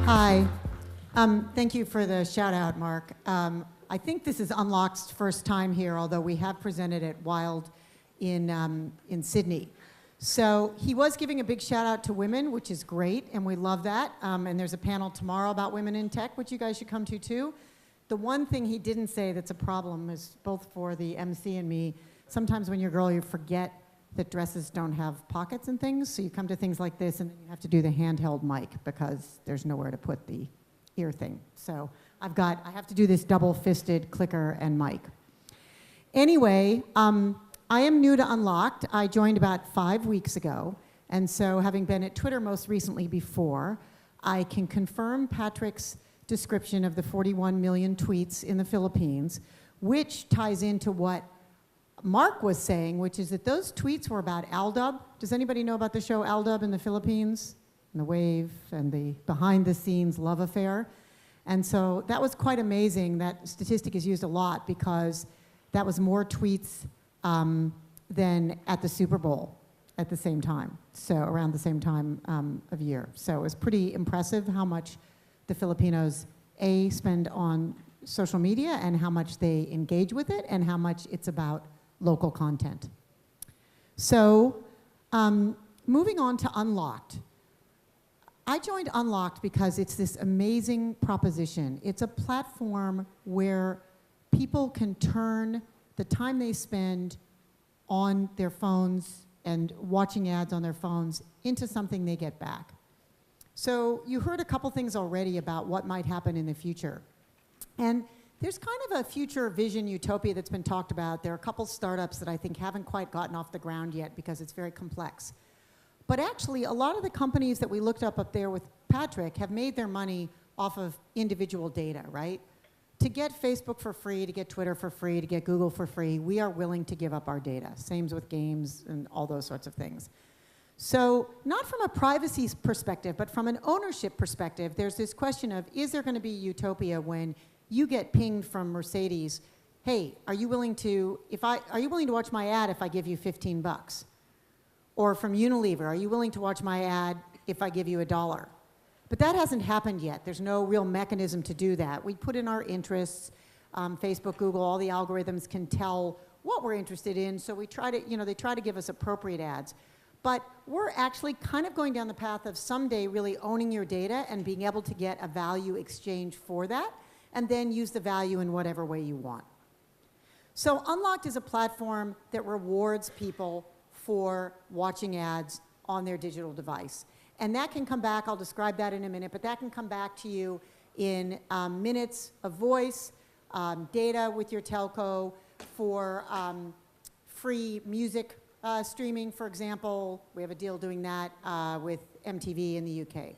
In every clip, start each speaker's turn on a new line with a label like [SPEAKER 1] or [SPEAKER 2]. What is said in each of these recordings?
[SPEAKER 1] Hi. Thank you for the shout out, Mark. I think this is Unlocked's first time here, although we have presented at Wild in Sydney. So he was giving a big shout out to women, which is great, and we love that. And there's a panel tomorrow about women in tech, which you guys should come to too. The one thing he didn't say that's a problem is both for the MC and me, sometimes when you're a girl, you forget that dresses don't have pockets and things, so you come to things like this and then you have to do the handheld mic because there's nowhere to put the ear thing. So I have to do this double-fisted clicker and mic. Anyway, I am new to Unlocked. I joined about 5 weeks ago, and so having been at Twitter most recently before, I can confirm Patrick's description of the 41 million tweets in the Philippines, which ties into what Mark was saying, which is that those tweets were about Aldub. Does anybody know about the show Aldub in the Philippines? And the wave and the behind-the-scenes love affair. And so that was quite amazing. That statistic is used a lot because that was more tweets than at the Super Bowl at the same time, so around the same time of year. So it was pretty impressive how much the Filipinos, A, spend on social media and how much they engage with it and how much it's about local content. So moving on to Unlocked. I joined Unlocked because it's this amazing proposition. It's a platform where people can turn the time they spend on their phones and watching ads on their phones into something they get back. So you heard a couple things already about what might happen in the future. And there's kind of a future vision utopia that's been talked about. There are a couple startups that I think haven't quite gotten off the ground yet because it's very complex. But actually, a lot of the companies that we looked up there with Patrick have made their money off of individual data, right? To get Facebook for free, to get Twitter for free, to get Google for free, we are willing to give up our data. Same with games and all those sorts of things. So not from a privacy perspective, but from an ownership perspective, there's this question of, is there going to be utopia when you get pinged from Mercedes, hey, are you willing to watch my ad if I give you 15 bucks? Or from Unilever, are you willing to watch my ad if I give you $1? But that hasn't happened yet. There's no real mechanism to do that. We put in our interests, Facebook, Google, all the algorithms can tell what we're interested in, so we try to, they try to give us appropriate ads. But we're actually kind of going down the path of someday really owning your data and being able to get a value exchange for that, and then use the value in whatever way you want. So Unlocked is a platform that rewards people for watching ads on their digital device. And that can come back, I'll describe that in a minute, but that can come back to you in minutes of voice, data with your telco for free music streaming, for example. We have a deal doing that with MTV in the UK.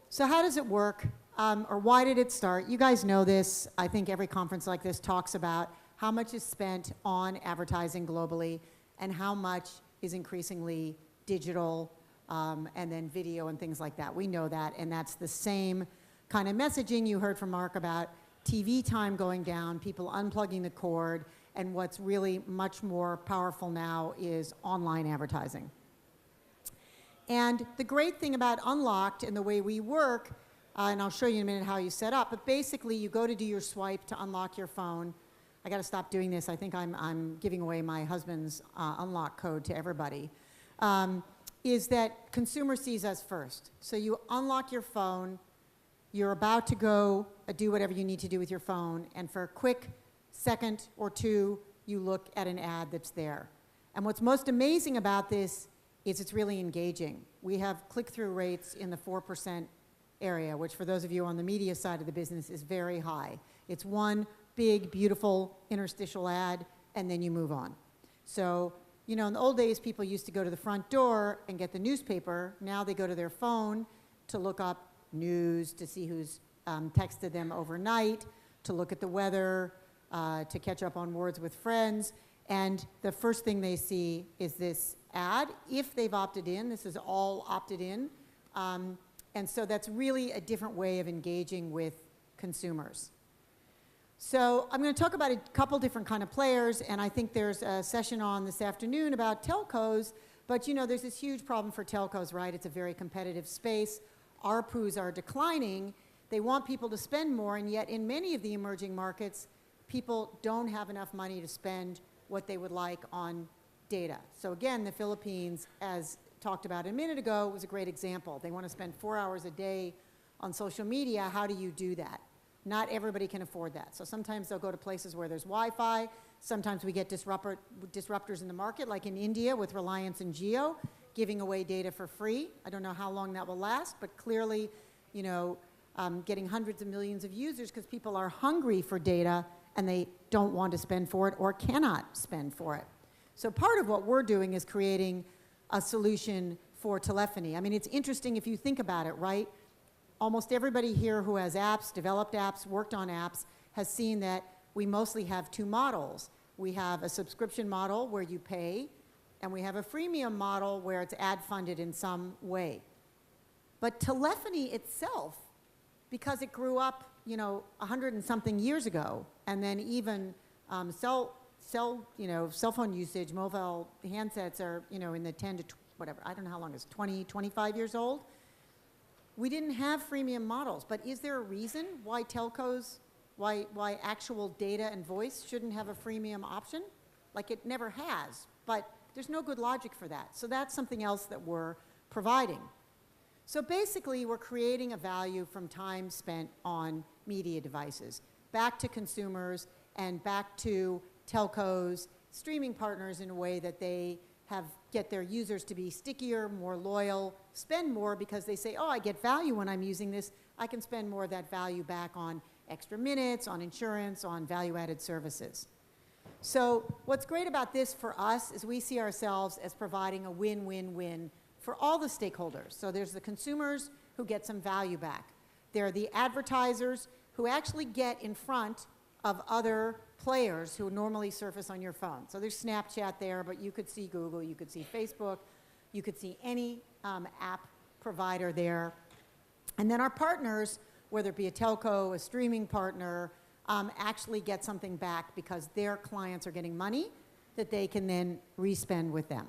[SPEAKER 1] So how does it work? Or why did it start? You guys know this. I think every conference like this talks about how much is spent on advertising globally and how much is increasingly digital and then video and things like that. We know that, and that's the same kind of messaging you heard from Mark about TV time going down, people unplugging the cord, and what's really much more powerful now is online advertising. And the great thing about Unlocked and the way we work, and I'll show you in a minute how you set up, but basically you go to do your swipe to unlock your phone. I got to stop doing this. I think I'm giving away my husband's unlock code to everybody. Is that consumer sees us first. So you unlock your phone, you're about to go do whatever you need to do with your phone, and for a quick second or two, you look at an ad that's there. And what's most amazing about this is it's really engaging. We have click-through rates in the 4% area, which for those of you on the media side of the business is very high. It's one big, beautiful interstitial ad, and then you move on. So, in the old days, people used to go to the front door and get the newspaper. Now they go to their phone to look up news, to see who's texted them overnight, to look at the weather, to catch up on words with friends. And the first thing they see is this ad, if they've opted in. This is all opted in. And so that's really a different way of engaging with consumers. So I'm going to talk about a couple different kind of players, and I think there's a session on this afternoon about telcos, but there's this huge problem for telcos, right? It's a very competitive space. ARPUs are declining. They want people to spend more, and yet in many of the emerging markets, people don't have enough money to spend what they would like on data. So again, the Philippines, as talked about a minute ago, was a great example. They want to spend 4 hours a day on social media. How do you do that? Not everybody can afford that. So sometimes they'll go to places where there's Wi-Fi. Sometimes we get disruptors in the market, like in India with Reliance and Jio, giving away data for free. I don't know how long that will last, but clearly, you know, getting hundreds of millions of users because people are hungry for data and they don't want to spend for it or cannot spend for it. So part of what we're doing is creating a solution for telephony. I mean, it's interesting if you think about it, right? Almost everybody here who has apps, developed apps, worked on apps, has seen that we mostly have two models. We have a subscription model where you pay, and we have a freemium model where it's ad-funded in some way. But telephony itself, because it grew up, you know, 100 and something years ago, and then even cell phone usage, mobile handsets are, you know, in the 10 to whatever, I don't know how long it's 20, 25 years old. We didn't have freemium models, but is there a reason why telcos, why actual data and voice shouldn't have a freemium option? Like it never has, but there's no good logic for that. So that's something else that we're providing. So basically, we're creating a value from time spent on media devices, back to consumers and back to telcos, streaming partners in a way that they get their users to be stickier, more loyal, spend more because they say, oh, I get value when I'm using this. I can spend more of that value back on extra minutes, on insurance, on value-added services. So what's great about this for us is we see ourselves as providing a win-win-win for all the stakeholders. So there's the consumers who get some value back. There are the advertisers who actually get in front of other players who normally surface on your phone. So there's Snapchat there, but you could see Google, you could see Facebook, you could see any app provider there. And then our partners, whether it be a telco, a streaming partner, actually get something back because their clients are getting money that they can then respend with them.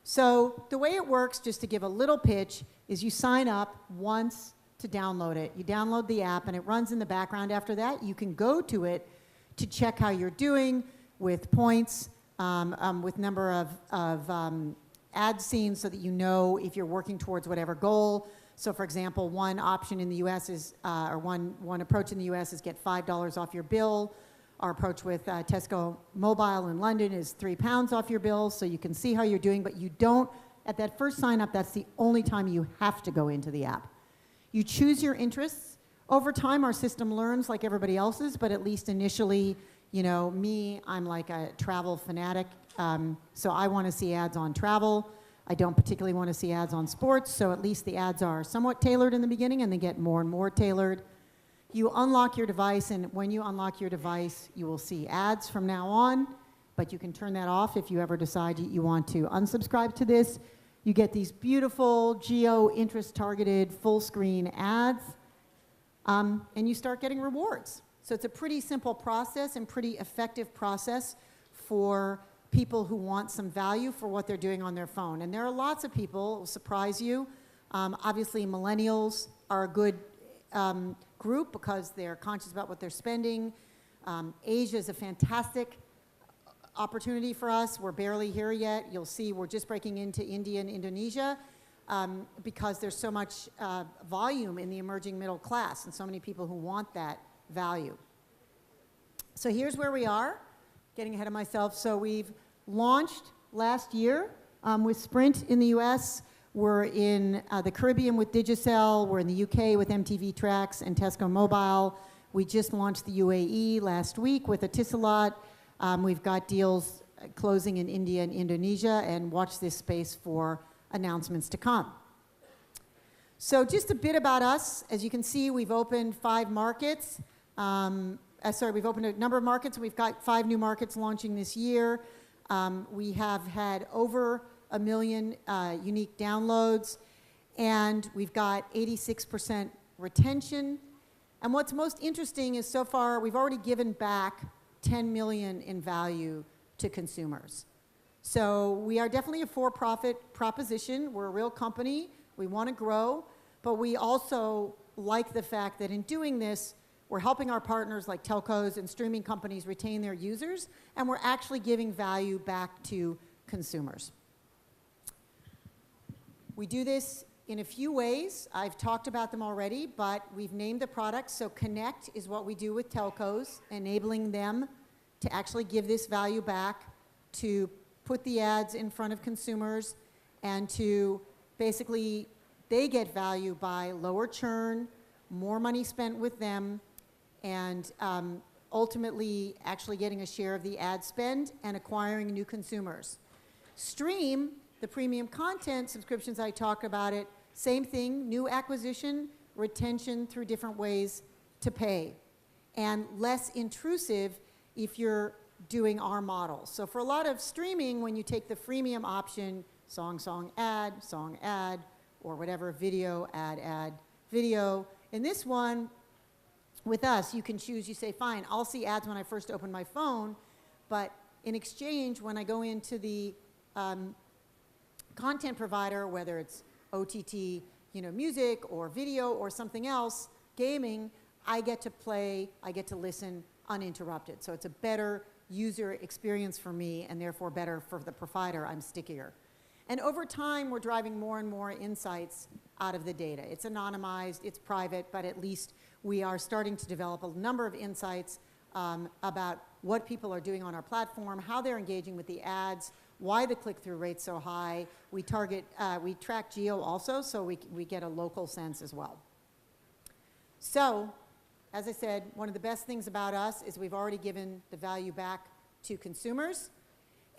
[SPEAKER 1] So the way it works, just to give a little pitch, is you sign up once to download it. You download the app and it runs in the background. After that, you can go to it to check how you're doing with points, with number of ad scenes so that you know if you're working towards whatever goal. So for example, one option in the US is, or one approach in the US is get $5 off your bill. Our approach with Tesco Mobile in London is £3 off your bill, so you can see how you're doing, but you don't, at that first sign up, that's the only time you have to go into the app. You choose your interests. Over time, our system learns like everybody else's, but at least initially, you know, me, I'm like a travel fanatic, so I want to see ads on travel. I don't particularly want to see ads on sports, so at least the ads are somewhat tailored in the beginning, and they get more and more tailored. You unlock your device, and when you unlock your device, you will see ads from now on, but you can turn that off if you ever decide you want to unsubscribe to this. You get these beautiful geo-interest targeted full screen ads, and you start getting rewards. So it's a pretty simple process and pretty effective process for people who want some value for what they're doing on their phone. And there are lots of people, it will surprise you. Obviously, millennials are a good group because they're conscious about what they're spending. Asia is a fantastic opportunity for us. We're barely here yet. You'll see we're just breaking into India and Indonesia because there's so much volume in the emerging middle class and so many people who want that value. So here's where we are, getting ahead of myself. So we've launched last year with Sprint in the US. We're in the Caribbean with Digicel. We're in the UK with MTV Trax and Tesco Mobile. We just launched the UAE last week with Etisalat. We've got deals closing in India and Indonesia, and watch this space for announcements to come. So just a bit about us. As you can see, we've opened 5 markets. We've opened a number of markets. We've got 5 new markets launching this year. We have had over 1 million unique downloads, and we've got 86% retention. And what's most interesting is so far we've already given back 10 million in value to consumers. So we are definitely a for-profit proposition. We're a real company. We want to grow, but we also like the fact that in doing this, we're helping our partners like telcos and streaming companies retain their users, and we're actually giving value back to consumers. We do this in a few ways. I've talked about them already, but we've named the products. So Connect is what we do with telcos, enabling them to actually give this value back, to put the ads in front of consumers, and to basically, they get value by lower churn, more money spent with them, and ultimately actually getting a share of the ad spend and acquiring new consumers. Stream, the premium content subscriptions, I talked about it, same thing, new acquisition, retention through different ways to pay, and less intrusive if you're doing our model. So for a lot of streaming, when you take the freemium option, song, ad, or whatever, video, ad, video. In this one, with us, you can choose, you say, fine, I'll see ads when I first open my phone, but in exchange, when I go into the content provider, whether it's OTT, music or video or something else, gaming, I get to play, I get to listen uninterrupted. So it's a better user experience for me and therefore better for the provider. I'm stickier. And over time, we're driving more and more insights out of the data. It's anonymized, it's private, but at least we are starting to develop a number of insights about what people are doing on our platform, how they're engaging with the ads, why the click-through rate's so high. We track geo also, so we get a local sense as well. So, as I said, one of the best things about us is we've already given the value back to consumers.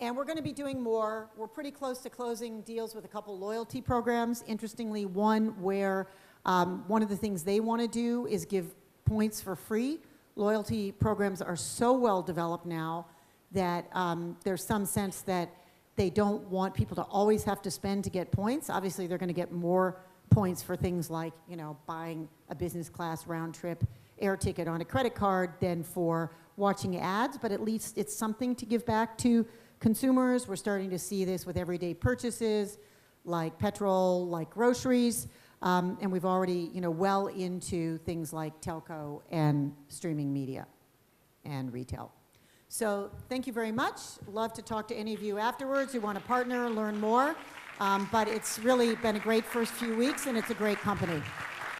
[SPEAKER 1] And we're going to be doing more. We're pretty close to closing deals with a couple loyalty programs. Interestingly, one where one of the things they want to do is give points for free. Loyalty programs are so well developed now that there's some sense that they don't want people to always have to spend to get points. Obviously, they're going to get more points for things like, buying a business class round trip air ticket on a credit card than for watching ads, but at least it's something to give back to consumers. We're starting to see this with everyday purchases like petrol, like groceries, and we've already, well into things like telco and streaming media and retail. So thank you very much. Love to talk to any of you afterwards who want to partner, learn more, but it's really been a great first few weeks and it's a great company.